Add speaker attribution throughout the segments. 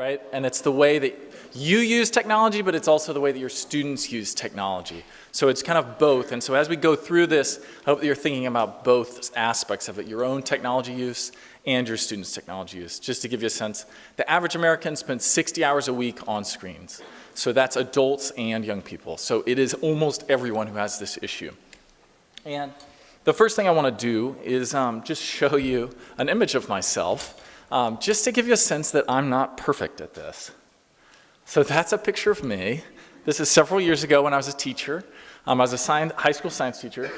Speaker 1: right? And it's the way that you use technology, but it's also the way that your students use technology. So it's kind of both. And so as we go through this, I hope that you're thinking about both aspects of it, your own technology use and your students' technology use. Just to give you a sense, the average American spends 60 hours a week on screens. So that's adults and young people. So it is almost everyone who has this issue. And the first thing I want to do is just show you an image of myself, just to give you a sense that I'm not perfect at this. So that's a picture of me. This is several years ago when I was a teacher. I was a high school science teacher.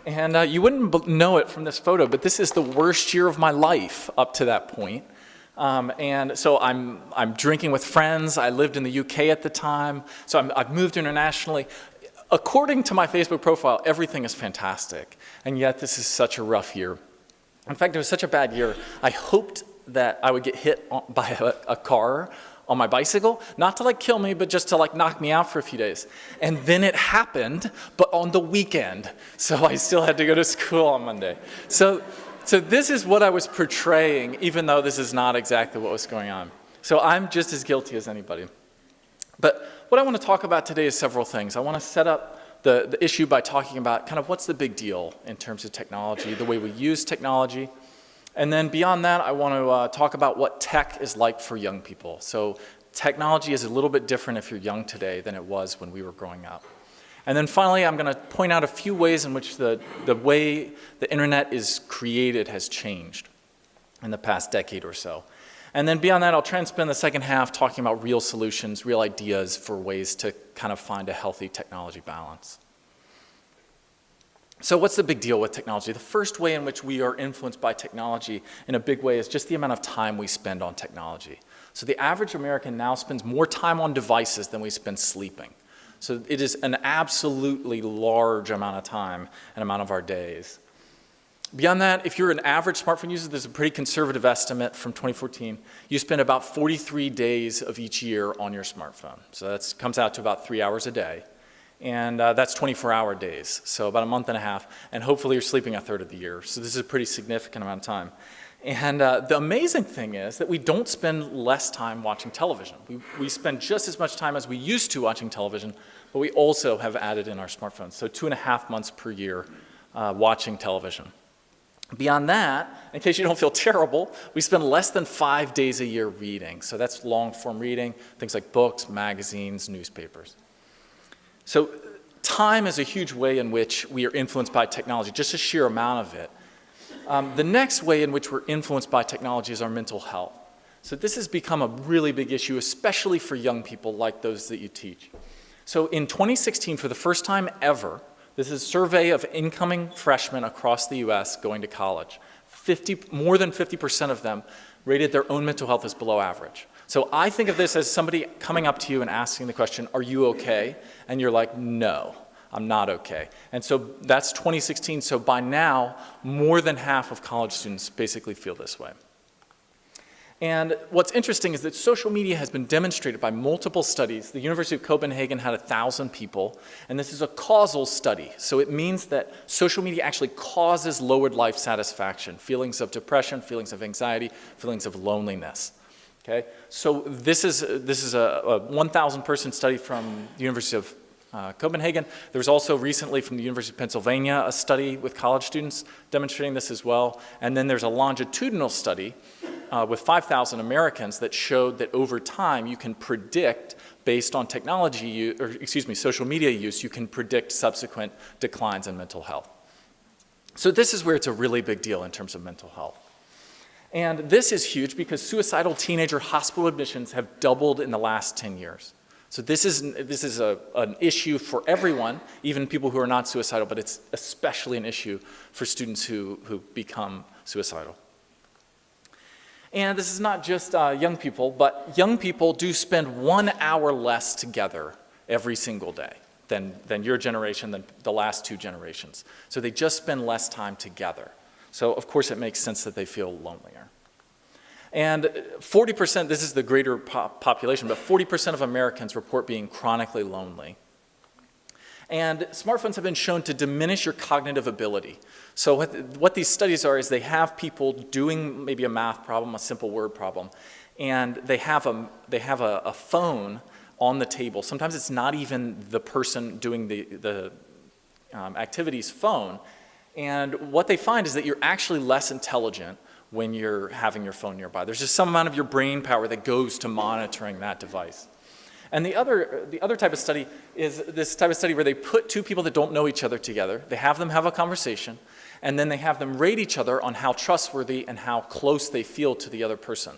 Speaker 1: And you wouldn't know it from this photo, but this is the worst year of my life up to that point. And so I'm drinking with friends. I lived in the UK at the time. So I've moved internationally. According to my Facebook profile, everything is fantastic. And yet this is such a rough year. In fact, it was such a bad year, I hoped that I would get hit by a car on my bicycle, not to like kill me, but just to like knock me out for a few days. And then it happened, but on the weekend. So I still had to go to school on Monday. So this is what I was portraying, even though this is not exactly what was going on. So I'm just as guilty as anybody. But what I want to talk about today is several things. I want to set up the issue by talking about kind of what's the big deal in terms of technology, the way we use technology. And then beyond that, I want to talk about what tech is like for young people. So technology is a little bit different if you're young today than it was when we were growing up. And then finally, I'm going to point out a few ways in which the way the internet is created has changed in the past decade or so. And then beyond that, I'll try and spend the second half talking about real solutions, real ideas for ways to kind of find a healthy technology balance. So what's the big deal with technology? The first way in which we are influenced by technology in a big way is just the amount of time we spend on technology. So the average American now spends more time on devices than we spend sleeping. So it is an absolutely large amount of time and amount of our days. Beyond that, if you're an average smartphone user, there's a pretty conservative estimate from 2014. You spend about 43 days of each year on your smartphone. So that comes out to about 3 hours a day. And that's 24-hour days, so about a month and a half. And hopefully you're sleeping a third of the year. So this is a pretty significant amount of time. And the amazing thing is that we don't spend less time watching television. We spend just as much time as we used to watching television, but we also have added in our smartphones. So 2.5 months per year watching television. Beyond that, in case you don't feel terrible, we spend less than 5 days a year reading. So that's long-form reading, things like books, magazines, newspapers. So time is a huge way in which we are influenced by technology, just a sheer amount of it. The next way in which we're influenced by technology is our mental health. So this has become a really big issue, especially for young people like those that you teach. So in 2016, for the first time ever, this is a survey of incoming freshmen across the US going to college. More than 50% of them rated their own mental health as below average. So I think of this as somebody coming up to you and asking the question, are you okay? And you're like, no, I'm not okay. And so that's 2016. So by now, more than half of college students basically feel this way. And what's interesting is that social media has been demonstrated by multiple studies. The University of Copenhagen had 1,000 people, and this is a causal study. So it means that social media actually causes lowered life satisfaction, feelings of depression, feelings of anxiety, feelings of loneliness. Okay? So this is a 1,000-person study from the University of Copenhagen. There was also recently from the University of Pennsylvania a study with college students demonstrating this as well. And then there's a longitudinal study with 5,000 Americans that showed that over time you can predict, based on social media use, you can predict subsequent declines in mental health. So this is where it's a really big deal in terms of mental health. And this is huge because suicidal teenager hospital admissions have doubled in the last 10 years. So this is an issue for everyone, even people who are not suicidal, but it's especially an issue for students who become suicidal. And this is not just young people, but young people do spend 1 hour less together every single day than your generation, than the last 2 generations. So they just spend less time together. So of course it makes sense that they feel lonelier. And 40%, this is the greater population, but 40% of Americans report being chronically lonely. And smartphones have been shown to diminish your cognitive ability. So what these studies are is they have people doing maybe a math problem, a simple word problem, and they have a phone on the table. Sometimes it's not even the person doing the activity's phone. And what they find is that you're actually less intelligent when you're having your phone nearby. There's just some amount of your brain power that goes to monitoring that device. And the other type of study is this type of study where they put two people that don't know each other together, they have them have a conversation, and then they have them rate each other on how trustworthy and how close they feel to the other person.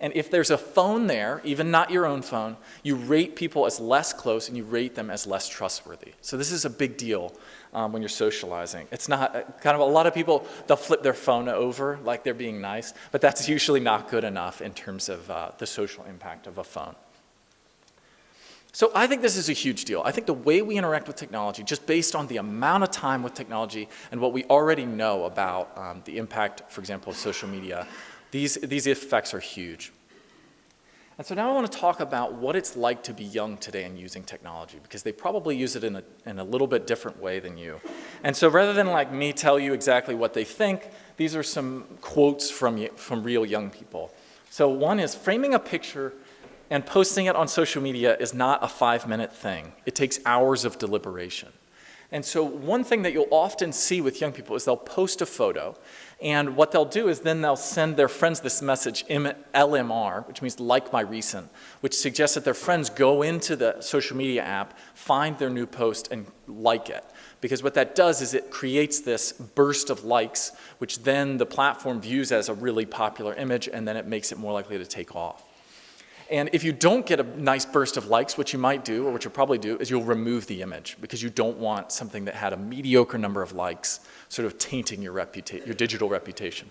Speaker 1: And if there's a phone there, even not your own phone, you rate people as less close and you rate them as less trustworthy. So this is a big deal when you're socializing. It's not, kind of a lot of people, they'll flip their phone over like they're being nice, but that's usually not good enough in terms of the social impact of a phone. So I think this is a huge deal. I think the way we interact with technology, just based on the amount of time with technology and what we already know about the impact, for example, of social media, these effects are huge. And so now I want to talk about what it's like to be young today and using technology, because they probably use it in a little bit different way than you. And so rather than like me tell you exactly what they think, these are some quotes from real young people. So one is, framing a picture and posting it on social media is not a 5-minute thing. It takes hours of deliberation. And so one thing that you'll often see with young people is they'll post a photo, and what they'll do is then they'll send their friends this message, LMR, which means like my recent, which suggests that their friends go into the social media app, find their new post, and like it. Because what that does is it creates this burst of likes, which then the platform views as a really popular image, and then it makes it more likely to take off. And if you don't get a nice burst of likes, what you might do, or what you'll probably do, is you'll remove the image, because you don't want something that had a mediocre number of likes sort of tainting your digital reputation.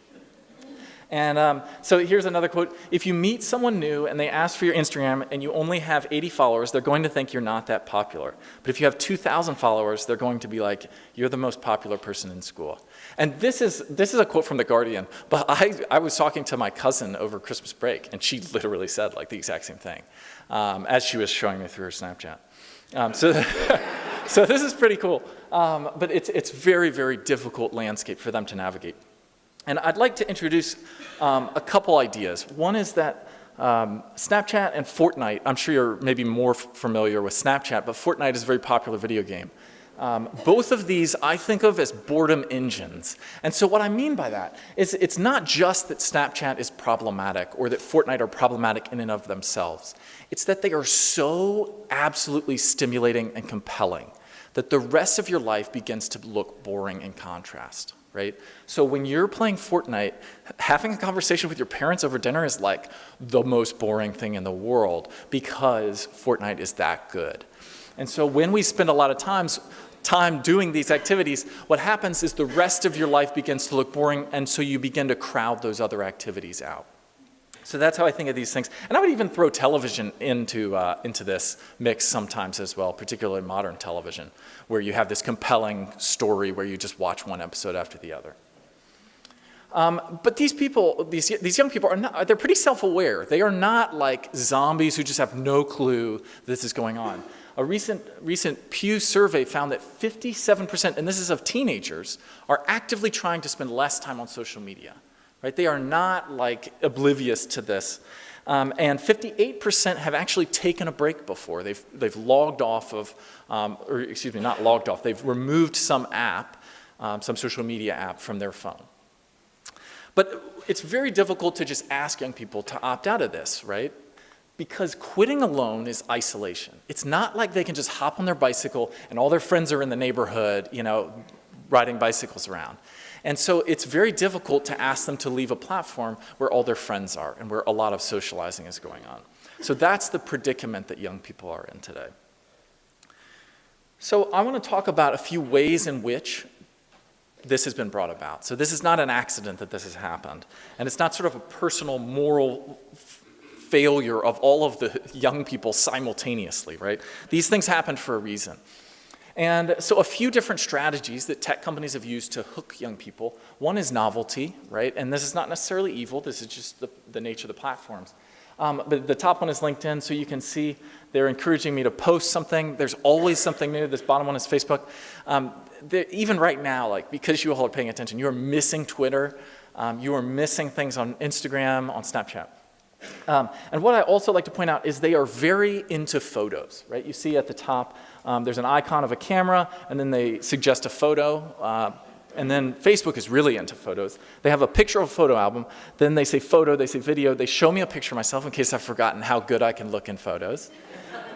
Speaker 1: And so here's another quote. If you meet someone new and they ask for your Instagram and you only have 80 followers, they're going to think you're not that popular. But if you have 2,000 followers, they're going to be like, you're the most popular person in school. And this is a quote from The Guardian, but I was talking to my cousin over Christmas break, and she literally said like the exact same thing as she was showing me through her Snapchat. So this is pretty cool, but it's very, very difficult landscape for them to navigate. And I'd like to introduce a couple ideas. One is that Snapchat and Fortnite, I'm sure you're maybe more familiar with Snapchat, but Fortnite is a very popular video game. Both of these I think of as boredom engines. And so what I mean by that is it's not just that Snapchat is problematic or that Fortnite are problematic in and of themselves. It's that they are so absolutely stimulating and compelling that the rest of your life begins to look boring in contrast. Right? So when you're playing Fortnite, having a conversation with your parents over dinner is like the most boring thing in the world, because Fortnite is that good. And so when we spend a lot of time doing these activities, what happens is the rest of your life begins to look boring, and so you begin to crowd those other activities out. So that's how I think of these things. And I would even throw television into this mix sometimes as well, particularly modern television, where you have this compelling story where you just watch one episode after the other. But these young people they're pretty self-aware. They are not like zombies who just have no clue this is going on. A recent Pew survey found that 57%, and this is of teenagers, are actively trying to spend less time on social media. Right? They are not like oblivious to this. And 58% have actually taken a break before. They've logged off of, or excuse me, not logged off. They've removed some app, some social media app from their phone. But it's very difficult to just ask young people to opt out of this, right? Because quitting alone is isolation. It's not like they can just hop on their bicycle and all their friends are in the neighborhood, riding bicycles around. And so it's very difficult to ask them to leave a platform where all their friends are and where a lot of socializing is going on. So that's the predicament that young people are in today. So I want to talk about a few ways in which this has been brought about. So this is not an accident that this has happened. And it's not sort of a personal moral failure of all of the young people simultaneously, right? These things happen for a reason. And so a few different strategies that tech companies have used to hook young people. One is novelty, right? And this is not necessarily evil. This is just the nature of the platforms. But the top one is LinkedIn. So you can see they're encouraging me to post something. There's always something new. This bottom one is Facebook. Even right now, like because you all are paying attention, you are missing Twitter. You are missing things on Instagram, on Snapchat. And what I also like to point out is they are very into photos, right? You see at the top, there's an icon of a camera, and then they suggest a photo. And then Facebook is really into photos. They have a picture of a photo album, then they say photo, they say video, they show me a picture of myself in case I've forgotten how good I can look in photos.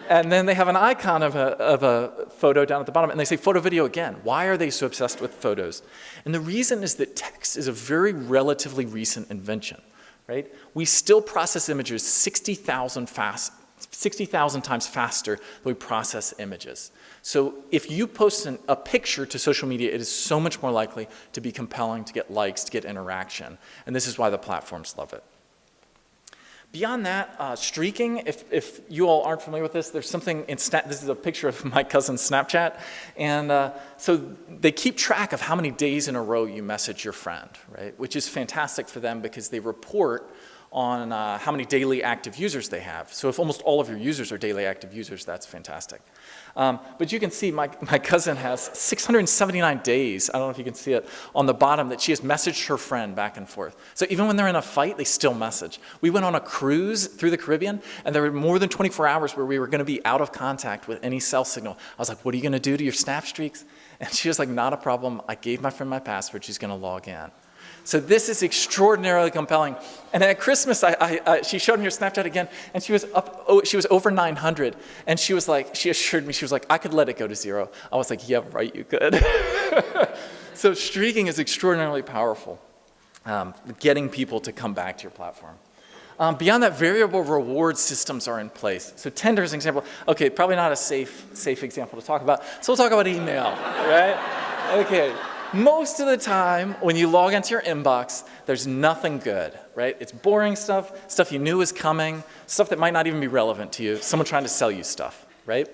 Speaker 1: And then they have an icon of a photo down at the bottom, and they say photo video again. Why are they so obsessed with photos? And the reason is that text is a very relatively recent invention, right? We still process images 60,000 times faster than we process images. So if you post a picture to social media, it is so much more likely to be compelling, to get likes, to get interaction. And this is why the platforms love it. Beyond that, streaking, if you all aren't familiar with this, there's something in this is a picture of my cousin's Snapchat. And so they keep track of how many days in a row you message your friend, right? Which is fantastic for them because they report on how many daily active users they have. So if almost all of your users are daily active users, that's fantastic. But you can see my cousin has 679 days, I don't know if you can see it, on the bottom that she has messaged her friend back and forth. So even when they're in a fight, they still message. We went on a cruise through the Caribbean, and there were more than 24 hours where we were going to be out of contact with any cell signal. I was like, what are you going to do to your Snap streaks? And she was like, not a problem. I gave my friend my password. She's going to log in. So this is extraordinarily compelling. And at Christmas, she showed me her Snapchat again, and she was she was over 900. And she was like, she assured me, she was like, I could let it go to 0. I was like, yeah, right, you could. So streaking is extraordinarily powerful, getting people to come back to your platform. Beyond that, variable reward systems are in place. So Tinder is an example. Okay, probably not a safe example to talk about. So we'll talk about email, right? Okay. Most of the time, when you log into your inbox, there's nothing good, right? It's boring stuff, stuff you knew was coming, stuff that might not even be relevant to you, someone trying to sell you stuff, right?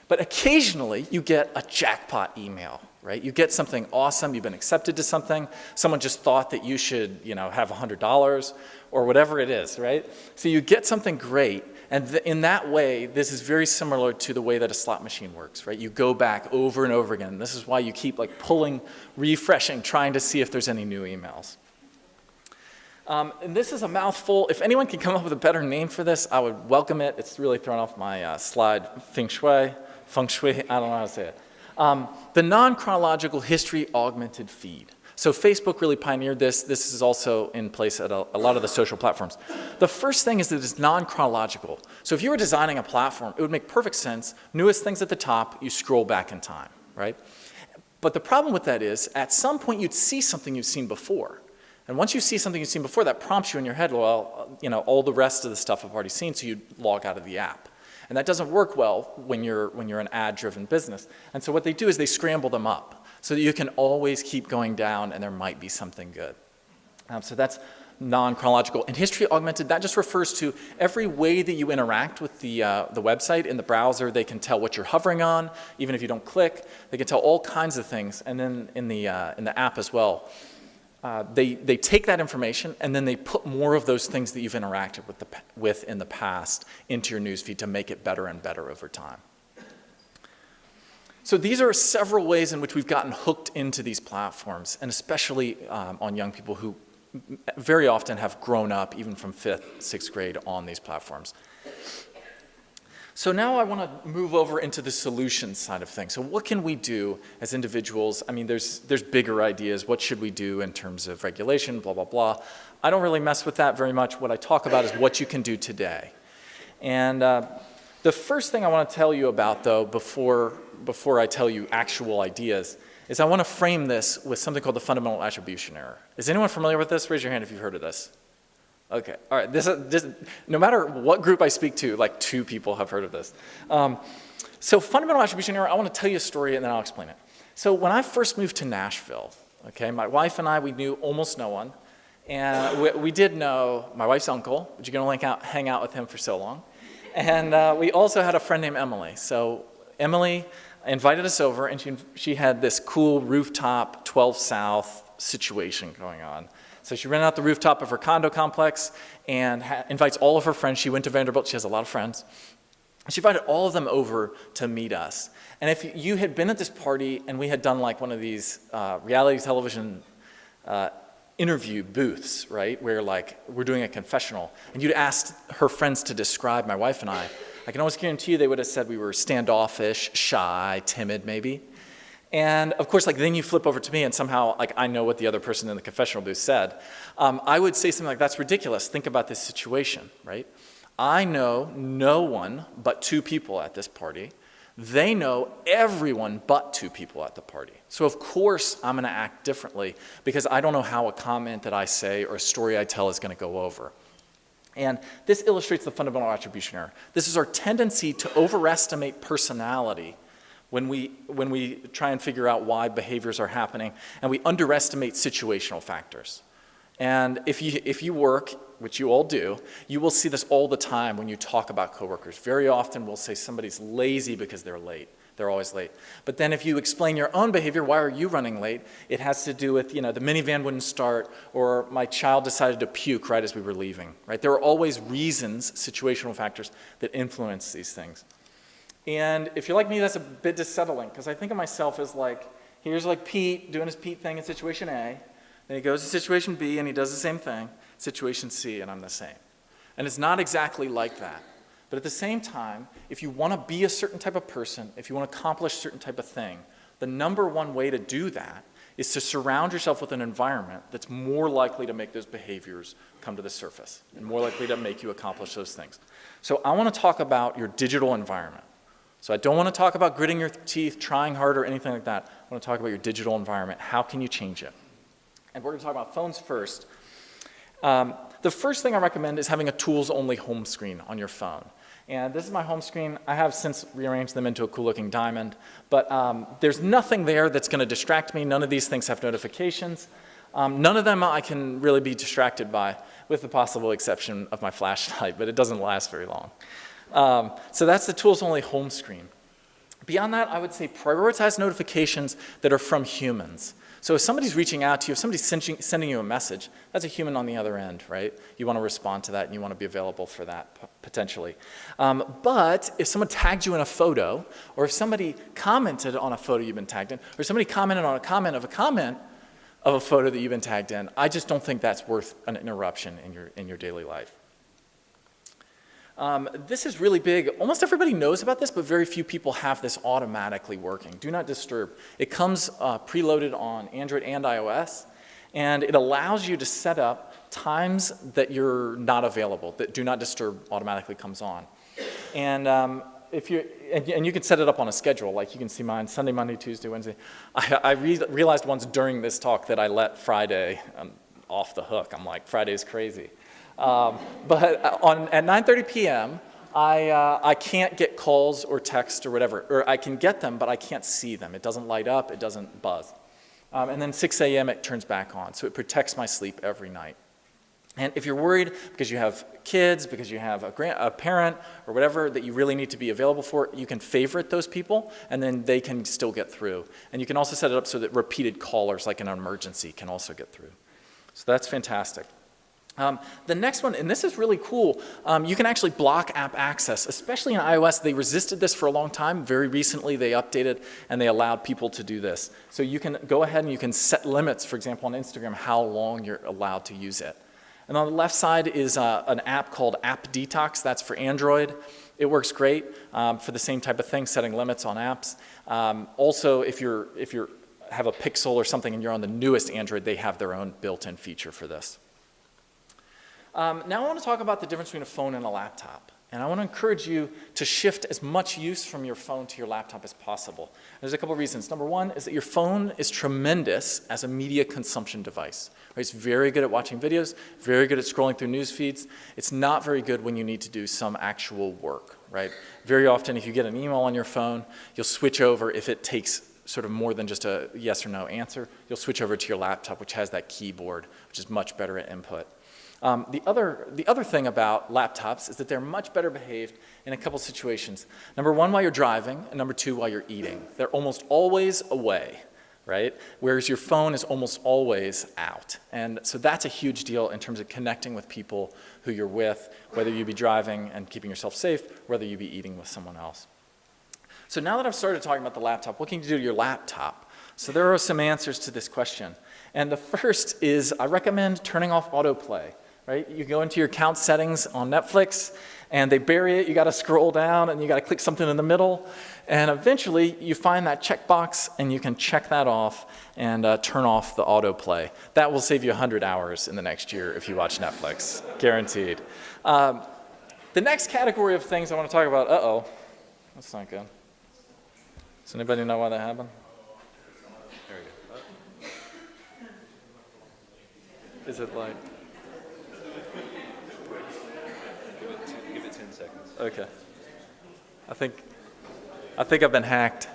Speaker 1: But occasionally, you get a jackpot email, right? You get something awesome, you've been accepted to something, someone just thought that you should, have $100 or whatever it is, right? So you get something great. And in that way, this is very similar to the way that a slot machine works, right? You go back over and over again. This is why you keep pulling, refreshing, trying to see if there's any new emails. And this is a mouthful. If anyone can come up with a better name for this, I would welcome it. It's really thrown off my slide. Feng shui, I don't know how to say it. The non-chronological history augmented feed. So Facebook really pioneered this. This is also in place at a lot of the social platforms. The first thing is that it's non-chronological. So if you were designing a platform, it would make perfect sense. Newest things at the top, you scroll back in time, right? But the problem with that is, at some point you'd see something you've seen before. And once you see something you've seen before, that prompts you in your head, well, all the rest of the stuff I've already seen, so you log out of the app. And that doesn't work well when you're an ad-driven business. And so what they do is they scramble them up, so that you can always keep going down and there might be something good. So that's non-chronological. And history augmented, that just refers to every way that you interact with the website. In the browser, they can tell what you're hovering on, even if you don't click. They can tell all kinds of things. And then in the app as well, they take that information and then they put more of those things that you've interacted with in the past into your newsfeed to make it better and better over time. So these are several ways in which we've gotten hooked into these platforms, and especially on young people who very often have grown up, even from 5th, 6th grade, on these platforms. So now I want to move over into the solutions side of things. So what can we do as individuals? I mean, there's bigger ideas. What should we do in terms of regulation, blah, blah, blah. I don't really mess with that very much. What I talk about is what you can do today. And the first thing I want to tell you about, though, before I tell you actual ideas, is I want to frame this with something called the fundamental attribution error. Is anyone familiar with this? Raise your hand if you've heard of this. Okay, all right. No matter what group I speak to, 2 people have heard of this. So fundamental attribution error, I want to tell you a story and then I'll explain it. So when I first moved to Nashville, okay, my wife and I, we knew almost no one. And we did know my wife's uncle, but you can only hang out with him for so long. And we also had a friend named Emily. So Emily invited us over, and she had this cool rooftop 12 South situation going on. So she rented out the rooftop of her condo complex and invites all of her friends. She went to Vanderbilt. She has a lot of friends. She invited all of them over to meet us. And if you had been at this party and we had done one of these reality television interview booths, right, where like we're doing a confessional, and you'd asked her friends to describe my wife and I can almost guarantee you they would have said we were standoffish, shy, timid maybe. And of course, like then you flip over to me and somehow like I know what the other person in the confessional booth said. I would say something like, that's ridiculous. Think about this situation, right? I know no one but 2 people at this party. They know everyone but 2 people at the party. So of course I'm gonna act differently because I don't know how a comment that I say or a story I tell is gonna go over. And this illustrates the fundamental attribution error. This is our tendency to overestimate personality when we try and figure out why behaviors are happening, and we underestimate situational factors. And if you work, which you all do, you will see this all the time when you talk about coworkers. Very often we'll say somebody's lazy because they're late. They're always late. But then if you explain your own behavior, why are you running late? It has to do with, the minivan wouldn't start, or my child decided to puke right as we were leaving, right? There are always reasons, situational factors, that influence these things. And if you're like me, that's a bit dissettling, because I think of myself as like, here's like Pete doing his Pete thing in situation A, then he goes to situation B and he does the same thing, situation C, and I'm the same. And it's not exactly like that. But at the same time, if you want to be a certain type of person, if you want to accomplish a certain type of thing, the #1 way to do that is to surround yourself with an environment that's more likely to make those behaviors come to the surface and more likely to make you accomplish those things. So I want to talk about your digital environment. So I don't want to talk about gritting your teeth, trying hard, or anything like that. I want to talk about your digital environment. How can you change it? And we're going to talk about phones first. The first thing I recommend is having a tools-only home screen on your phone. And this is my home screen. I have since rearranged them into a cool-looking diamond. But there's nothing there that's going to distract me. None of these things have notifications. None of them I can really be distracted by, with the possible exception of my flashlight, but it doesn't last very long. So that's the tools-only home screen. Beyond that, I would say prioritize notifications that are from humans. So if somebody's reaching out to you, if somebody's sending you a message, that's a human on the other end, right? You want to respond to that and you want to be available for that, potentially. But if someone tagged you in a photo, or if somebody commented on a photo you've been tagged in, or somebody commented on a comment of a photo that you've been tagged in, I just don't think that's worth an interruption in your daily life. This is really big. Almost everybody knows about this, but very few people have this automatically working. Do not disturb. It comes preloaded on Android and iOS, and it allows you to set up times that you're not available, that do not disturb automatically comes on. And and you can set it up on a schedule, like you can see mine, Sunday, Monday, Tuesday, Wednesday. I realized once during this talk that I let Friday off the hook. I'm like, Friday's crazy. But at 9:30 p.m., I can't get calls or text or whatever, or I can get them, but I can't see them. It doesn't light up, it doesn't buzz. And then 6 a.m. it turns back on, so it protects my sleep every night. And if you're worried because you have kids, because you have a parent or whatever that you really need to be available for, you can favorite those people, and then they can still get through. And you can also set it up so that repeated callers, like an emergency, can also get through. So that's fantastic. The next one, and this is really cool, you can actually block app access, especially in iOS. They resisted this for a long time. Very recently they updated and they allowed people to do this. So you can go ahead and you can set limits, for example, on Instagram, how long you're allowed to use it. And on the left side is an app called App Detox. That's for Android. It works great for the same type of thing, setting limits on apps. Also, if you have a Pixel or something and you're on the newest Android, they have their own built-in feature for this. Now I want to talk about the difference between a phone and a laptop. And I want to encourage you to shift as much use from your phone to your laptop as possible. There's a couple of reasons. Number one is that your phone is tremendous as a media consumption device. Right? It's very good at watching videos, very good at scrolling through news feeds. It's not very good when you need to do some actual work. Right? Very often if you get an email on your phone, you'll switch over if it takes sort of more than just a yes or no answer. You'll switch over to your laptop, which has that keyboard, which is much better at input. The other thing about laptops is that they're much better behaved in a couple situations. Number one, while you're driving, and number two, while you're eating. They're almost always away, right? Whereas your phone is almost always out. And so that's a huge deal in terms of connecting with people who you're with, whether you be driving and keeping yourself safe, whether you be eating with someone else. So now that I've started talking about the laptop, what can you do to your laptop? So there are some answers to this question. And the first is I recommend turning off autoplay, right? You go into your account settings on Netflix, and they bury it. You got to scroll down, and you got to click something in the middle. And eventually, you find that checkbox, and you can check that off and turn off the autoplay. That will save you 100 hours in the next year if you watch Netflix, guaranteed. The next category of things I want to talk about, that's not good. Does anybody know why that happened? There we go. Is it like?
Speaker 2: Give it 10 seconds.
Speaker 1: Okay. I think I've been hacked.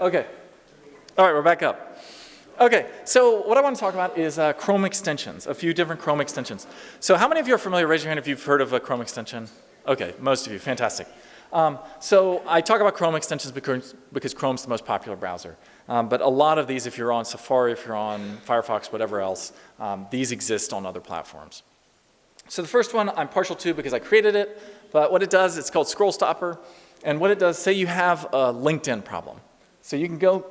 Speaker 1: Okay. All right, we're back up. Okay, so what I want to talk about is Chrome extensions, a few different Chrome extensions. So how many of you are familiar? Raise your hand if you've heard of a Chrome extension. Okay, most of you, fantastic. So I talk about Chrome extensions because Chrome's the most popular browser. But a lot of these, if you're on Safari, if you're on Firefox, whatever else, these exist on other platforms. So the first one I'm partial to because I created it, but what it does, it's called SCROLLSTOPPER. And what it does, say you have a LinkedIn problem. So you can go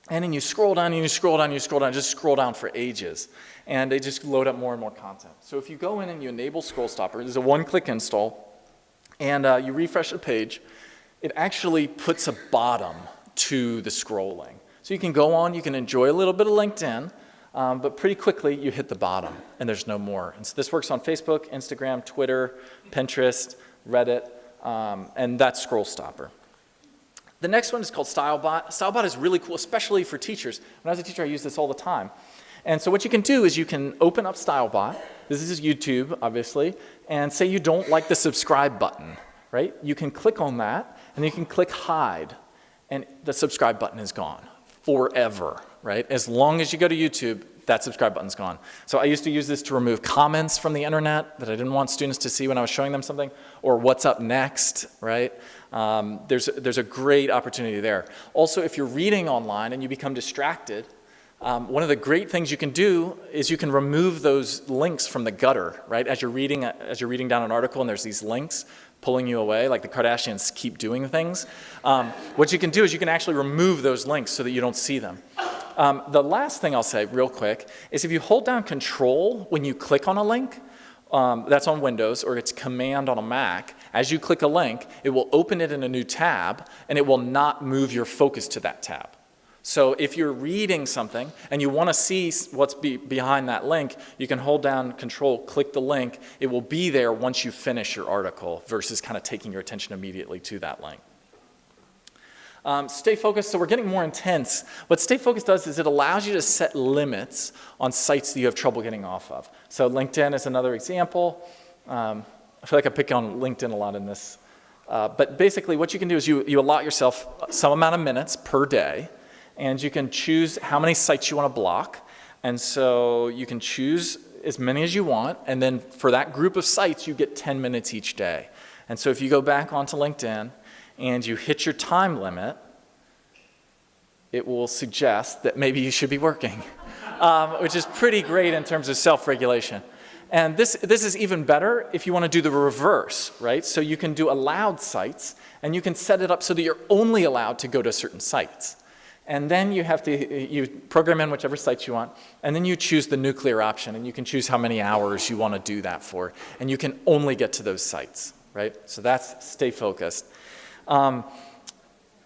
Speaker 1: and then you scroll down, and you scroll down, you scroll down, just scroll down for ages. And they just load up more and more content. So if you go in and you enable SCROLLSTOPPER, there's a one-click install, and you refresh the page, it actually puts a bottom to the scrolling. So you can go on, you can enjoy a little bit of LinkedIn, but pretty quickly you hit the bottom, and there's no more. And so this works on Facebook, Instagram, Twitter, Pinterest, Reddit, and that's SCROLLSTOPPER. The next one is called STYLEBOT. STYLEBOT is really cool, especially for teachers. When I was a teacher, I used this all the time. And so what you can do is you can open up STYLEBOT. This is YouTube, obviously. And say you don't like the subscribe button, right? You can click on that, and you can click hide. And the subscribe button is gone forever, right? As long as you go to YouTube, that subscribe button's gone. So I used to use this to remove comments from the internet that I didn't want students to see when I was showing them something, or what's up next, right? There's a great opportunity there. Also, if you're reading online and you become distracted, one of the great things you can do is you can remove those links from the gutter, right? As you're reading down an article and there's these links pulling you away, like the Kardashians keep doing things. What you can do is you can actually remove those links so that you don't see them. The last thing I'll say real quick is if you hold down Control when you click on a link, that's on Windows, or it's Command on a Mac, as you click a link, it will open it in a new tab, and it will not move your focus to that tab. So if you're reading something and you want to see what's behind that link, you can hold down Control, click the link. It will be there once you finish your article versus kind of taking your attention immediately to that link. Stay focused, so we're getting more intense. What Stay Focused does is it allows you to set limits on sites that you have trouble getting off of. So LinkedIn is another example. I feel like I pick on LinkedIn a lot in this. But basically what you can do is you allot yourself some amount of minutes per day, and you can choose how many sites you want to block. And so you can choose as many as you want, and then for that group of sites, you get 10 minutes each day. And so if you go back onto LinkedIn, and you hit your time limit, it will suggest that maybe you should be working, which is pretty great in terms of self-regulation. And this is even better if you want to do the reverse, right? So you can do allowed sites, and you can set it up so that you're only allowed to go to certain sites. And then you program in whichever sites you want, and then you choose the nuclear option, and you can choose how many hours you want to do that for, and you can only get to those sites, right? So that's Stay Focused.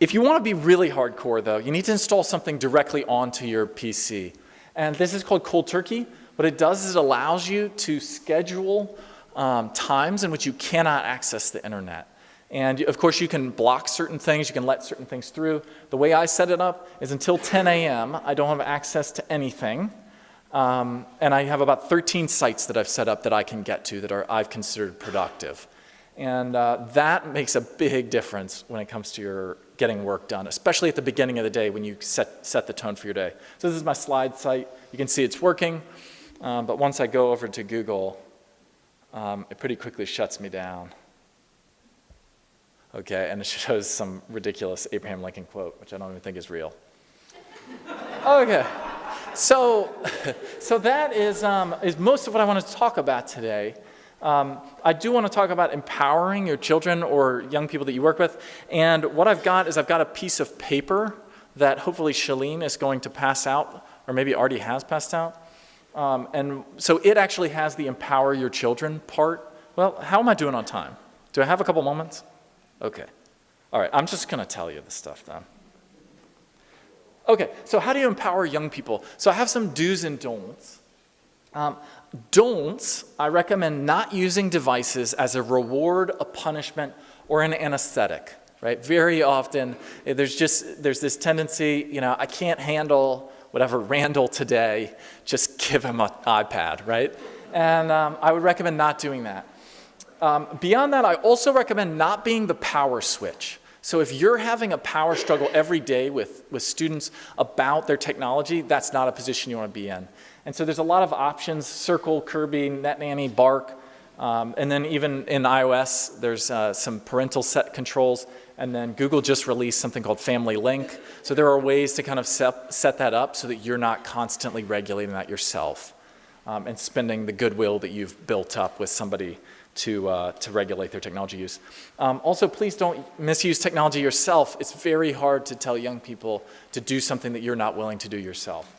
Speaker 1: If you want to be really hardcore, though, you need to install something directly onto your PC. And this is called Cold Turkey. What it does is it allows you to schedule times in which you cannot access the internet. And of course, you can block certain things, you can let certain things through. The way I set it up is until 10 a.m., I don't have access to anything. And I have about 13 sites that I've set up that I can get to that I've considered productive. And that makes a big difference when it comes to your getting work done, especially at the beginning of the day when you set the tone for your day. So this is my slide site. You can see it's working, but once I go over to Google, it pretty quickly shuts me down. Okay, and it shows some ridiculous Abraham Lincoln quote, which I don't even think is real. Okay, so that is most of what I want to talk about today. I do want to talk about empowering your children or young people that you work with. And what I've got is I've got a piece of paper that hopefully Shalene is going to pass out, or maybe already has passed out. And so it actually has the empower your children part. Well, how am I doing on time? Do I have a couple moments? Okay. All right, I'm just going to tell you this stuff then. Okay, so how do you empower young people? So I have some do's and don'ts. Don'ts, I recommend not using devices as a reward, a punishment, or an anesthetic, right? Very often, there's this tendency, you know, I can't handle whatever Randall today, just give him an iPad, right? And I would recommend not doing that. Beyond that, I also recommend not being the power switch. So if you're having a power struggle every day with students about their technology, that's not a position you want to be in. And so there's a lot of options: Circle, Kirby, NetNanny, Bark, and then even in iOS, there's some parental set controls, and then Google just released something called Family Link. So there are ways to kind of set that up so that you're not constantly regulating that yourself and spending the goodwill that you've built up with somebody to regulate their technology use. Also, please don't misuse technology yourself. It's very hard to tell young people to do something that you're not willing to do yourself.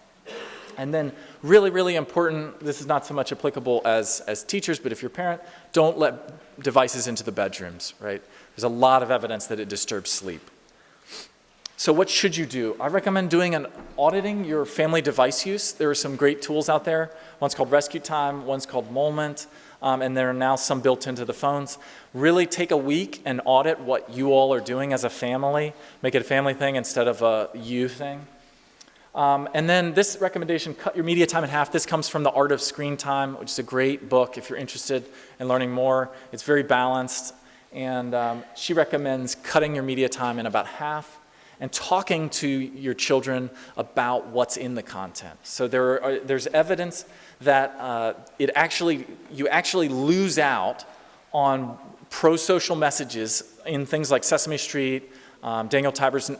Speaker 1: And then really, really important, this is not so much applicable as teachers, but if you're a parent, don't let devices into the bedrooms, right? There's a lot of evidence that it disturbs sleep. So what should you do? I recommend auditing your family device use. There are some great tools out there. One's called Rescue Time, one's called Moment, and there are now some built into the phones. Really take a week and audit what you all are doing as a family. Make it a family thing instead of a you thing. And then this recommendation, cut your media time in half. This comes from The Art of Screen Time, which is a great book if you're interested in learning more. It's very balanced. And she recommends cutting your media time in about half and talking to your children about what's in the content. So there's evidence that you actually lose out on pro-social messages in things like Sesame Street, Daniel Tiger's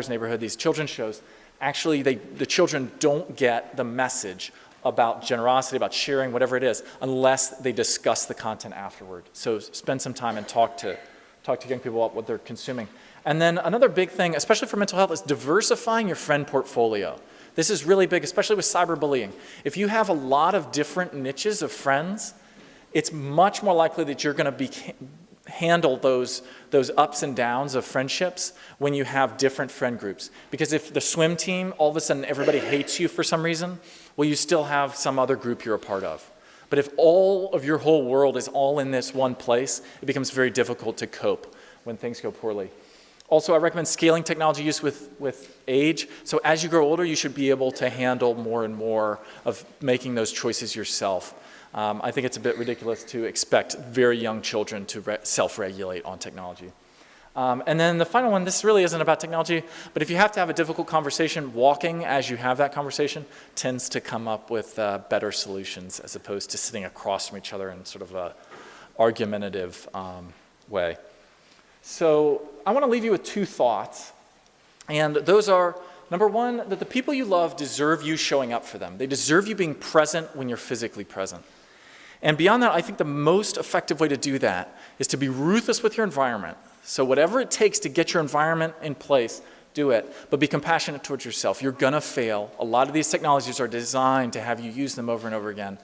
Speaker 1: Neighborhood, these children's shows. Actually, the children don't get the message about generosity, about sharing, whatever it is, unless they discuss the content afterward. So spend some time and talk to young people about what they're consuming. And then another big thing, especially for mental health, is diversifying your friend portfolio. This is really big, especially with cyberbullying. If you have a lot of different niches of friends, it's much more likely that you're going to handle those ups and downs of friendships when you have different friend groups. Because if the swim team, all of a sudden everybody hates you for some reason, well, you still have some other group you're a part of. But if all of your whole world is all in this one place, it becomes very difficult to cope when things go poorly. Also, I recommend scaling technology use with age. So as you grow older, you should be able to handle more and more of making those choices yourself. I think it's a bit ridiculous to expect very young children to self-regulate on technology. And then the final one, this really isn't about technology, but if you have to have a difficult conversation, walking as you have that conversation tends to come up with better solutions as opposed to sitting across from each other in sort of an argumentative way. So I want to leave you with two thoughts, and those are, number one, that the people you love deserve you showing up for them. They deserve you being present when you're physically present. And beyond that, I think the most effective way to do that is to be ruthless with your environment. So whatever it takes to get your environment in place, do it. But be compassionate towards yourself. You're going to fail. A lot of these technologies are designed to have you use them over and over again.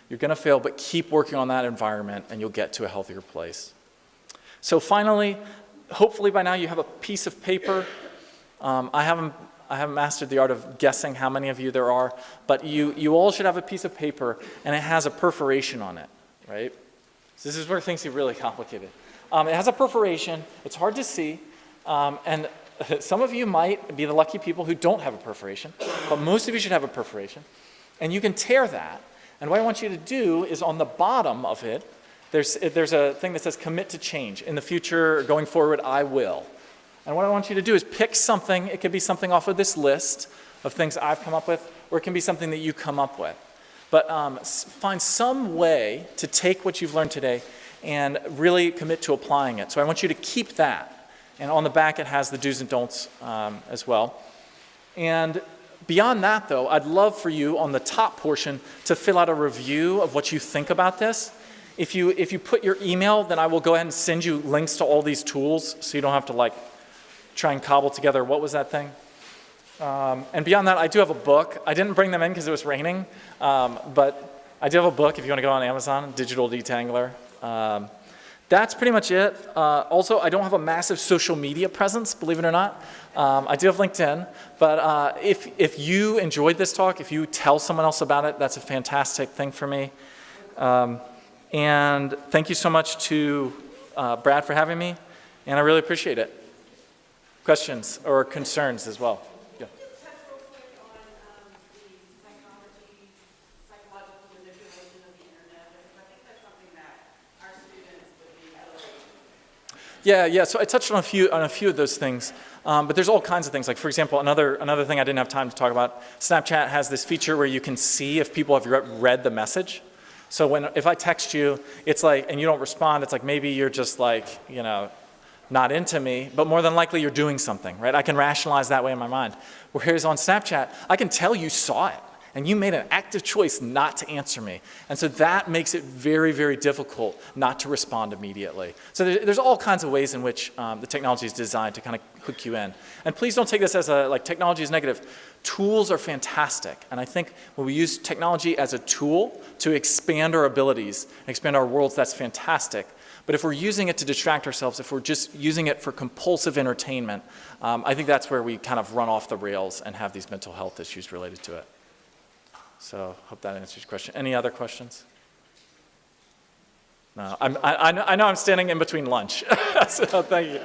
Speaker 1: You're going to fail, but keep working on that environment and you'll get to a healthier place. So finally, hopefully by now you have a piece of paper. I haven't mastered the art of guessing how many of you there are, but you all should have a piece of paper and it has a perforation on it, right? So this is where things get really complicated. It has a perforation, it's hard to see, and some of you might be the lucky people who don't have a perforation, but most of you should have a perforation. And you can tear that, and what I want you to do is on the bottom of it, there's a thing that says commit to change. In the future, going forward, I will. And what I want you to do is pick something. It could be something off of this list of things I've come up with, or it can be something that you come up with. But find some way to take what you've learned today and really commit to applying it. So I want you to keep that. And on the back, it has the do's and don'ts as well. And beyond that, though, I'd love for you on the top portion to fill out a review of what you think about this. If you put your email, then I will go ahead and send you links to all these tools so you don't have to like try and cobble together, what was that thing? And beyond that, I do have a book. I didn't bring them in because it was raining, but I do have a book if you want to go on Amazon, Digital Detangler. That's pretty much it. Also, I don't have a massive social media presence, believe it or not. I do have LinkedIn, but if you enjoyed this talk, if you tell someone else about it, that's a fantastic thing for me. And thank you so much to Brad for having me, and I really appreciate it. Questions or concerns as well? Yeah. Yeah. So I touched on a few of those things, but there's all kinds of things. Like for example, another thing I didn't have time to talk about. Snapchat has this feature where you can see if people have read the message. So if I text you, it's like, and you don't respond, it's like maybe you're just like, you know, not into me, but more than likely you're doing something, right? I can rationalize that way in my mind. Whereas on Snapchat, I can tell you saw it, and you made an active choice not to answer me. And so that makes it very, very difficult not to respond immediately. So there's all kinds of ways in which the technology is designed to kind of hook you in. And please don't take this as like technology is negative. Tools are fantastic. And I think when we use technology as a tool to expand our abilities, expand our worlds, that's fantastic. But if we're using it to distract ourselves, if we're just using it for compulsive entertainment, I think that's where we kind of run off the rails and have these mental health issues related to it. So hope that answers your question. Any other questions? No, I know I'm standing in between lunch, so thank you.